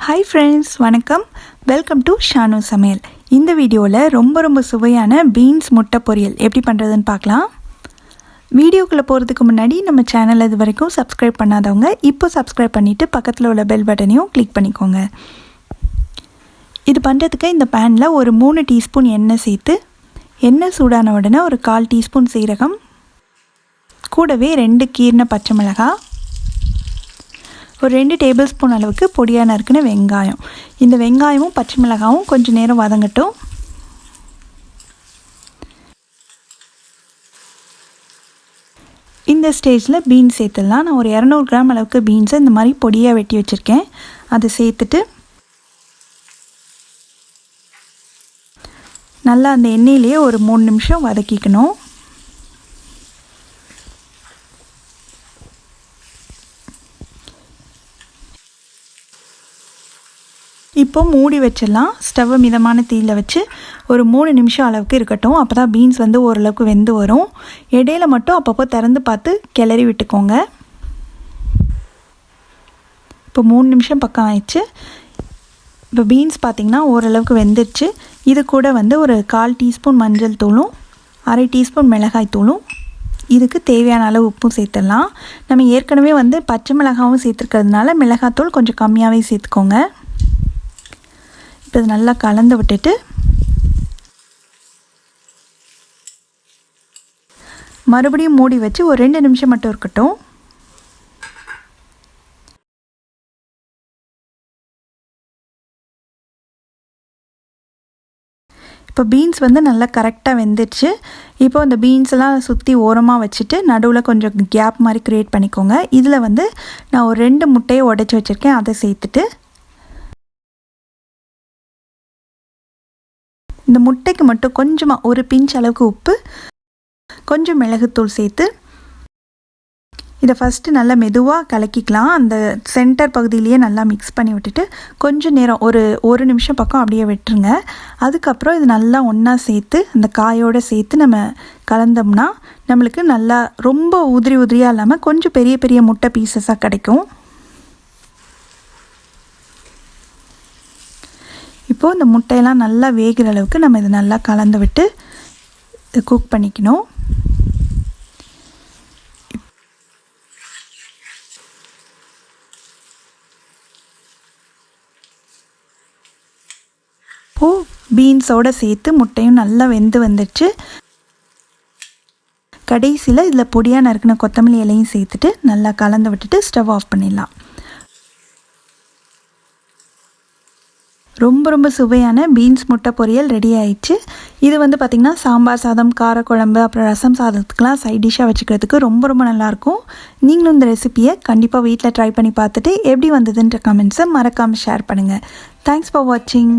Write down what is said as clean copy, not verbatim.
Hi friends, வணக்கம். Welcome to Shanu சமையல். இந்த வீடியோவில் ரொம்ப சுவையான பீன்ஸ் முட்டை பொரியல் எப்படி பண்ணுறதுன்னு பார்க்கலாம். வீடியோக்குள்ளே போகிறதுக்கு முன்னாடி நம்ம சேனல் இது வரைக்கும் சப்ஸ்கிரைப் பண்ணாதவங்க இப்போ சப்ஸ்கிரைப் பண்ணிவிட்டு பக்கத்தில் உள்ள பெல் பட்டனையும் கிளிக் பண்ணிக்கோங்க. இது பண்ணுறதுக்கு இந்த பேனில் ஒரு 3 டீஸ்பூன் எண்ணெய் சேர்த்து எண்ணெய் சூடான உடனே ஒரு 1/4 டீஸ்பூன் சீரகம், கூடவே 2 கீறின பச்சை மிளகாய், ஒரு 2 டேபிள் ஸ்பூன் அளவுக்கு பொடியாக நறுக்கின வெங்காயம். இந்த வெங்காயமும் பச்சை மிளகாயும் கொஞ்சம் நேரம் வதங்கட்டும். இந்த ஸ்டேஜில் பீன்ஸ் சேர்த்துடலாம். நான் ஒரு 200 கிராம் அளவுக்கு பீன்ஸை இந்த மாதிரி பொடியாக வெட்டி வச்சுருக்கேன். அதை சேர்த்துட்டு நல்லா அந்த எண்ணெயிலேயே ஒரு 3 நிமிஷம் வதக்கிக்கணும். இப்போ மூடி வச்சிடலாம். ஸ்டவ்வை மிதமான தீயில் வச்சு ஒரு 3 நிமிஷம் அளவுக்கு இருக்கட்டும். அப்போ தான் பீன்ஸ் ஓரளவுக்கு வெந்து வரும். இடையில மட்டும் அப்பப்போ திறந்து பார்த்து கிளறி விட்டுக்கோங்க. இப்போ 3 நிமிஷம் பக்கம் ஆயிடுச்சு. இப்போ பீன்ஸ் பார்த்திங்கன்னா ஓரளவுக்கு வெந்துடுச்சு. இது கூட ஒரு 1/4 டீஸ்பூன் மஞ்சள் தூளும் 1/2 டீஸ்பூன் மிளகாய் தூளும், இதுக்கு தேவையான அளவு உப்பும் சேர்த்துடலாம். நம்ம ஏற்கனவே பச்சை மிளகாவும் சேர்த்துருக்கிறதுனால மிளகாத்தூள் கொஞ்சம் கம்மியாகவே சேர்த்துக்கோங்க. இப்போ இது நல்லா கலந்து விட்டுட்டு மறுபடியும் மூடி வச்சு ஒரு 2 நிமிஷம் மட்டும் இருக்கட்டும். இப்போ பீன்ஸ் நல்லா கரெக்டாக வெந்துடுச்சு. இப்போ இந்த பீன்ஸ் எல்லாம் சுற்றி ஓரமாக வச்சுட்டு நடுவில் கொஞ்சம் கேப் மாதிரி க்ரியேட் பண்ணிக்கோங்க. இதில் நான் ஒரு 2 முட்டையை உடைச்சி வச்சுருக்கேன். அதை சேர்த்துட்டு இந்த முட்டைக்கு மட்டும் கொஞ்சமாக ஒரு பிஞ்ச் அளவுக்கு உப்பு, கொஞ்சம் மிளகுத்தூள் சேர்த்து இதை ஃபஸ்ட்டு நல்லா மெதுவாக கலக்கிக்கலாம். அந்த சென்டர் பகுதியிலேயே நல்லா மிக்ஸ் பண்ணி விட்டுட்டு கொஞ்சம் நேரம் ஒரு நிமிஷம் பக்கம் அப்படியே விட்டுருங்க. அதுக்கப்புறம் இது நல்லா ஒன்றா சேர்த்து அந்த காயோடு சேர்த்து நம்ம கலந்தோம்னா நம்மளுக்கு நல்லா ரொம்ப உதிரியாக இல்லாமல் கொஞ்சம் பெரிய முட்டை பீசஸாக கிடைக்கும். இப்போது இந்த முட்டையெல்லாம் நல்லா வேகிற அளவுக்கு நம்ம இதை நல்லா கலந்து விட்டு குக் பண்ணிக்கணும். இப்போது பீன்ஸோடு சேர்த்து முட்டையும் நல்லா வெந்து வந்துடுச்சு. கடைசியில் இதில் பொடியாக நறுக்கின கொத்தமல்லி இலையும் சேர்த்துட்டு நல்லா கலந்து விட்டுட்டு ஸ்டவ் ஆஃப் பண்ணிடலாம். ரொம்ப சுவையான பீன்ஸ் முட்டை பொரியல் ரெடி ஆயிடுச்சு. இது பார்த்திங்கன்னா சாம்பார் சாதம், காரக்குழம்பு, அப்புறம் ரசம் சாதத்துக்கெலாம் சைட் டிஷ்ஷாக வச்சுக்கிறதுக்கு ரொம்ப நல்லாயிருக்கும். நீங்களும் இந்த ரெசிபியை கண்டிப்பாக வீட்டில் ட்ரை பண்ணி பார்த்துட்டு எப்படி வந்ததுன்ற கமெண்ட்ஸை மறக்காமல் ஷேர் பண்ணுங்கள். தேங்க்ஸ் ஃபார் வாட்சிங்.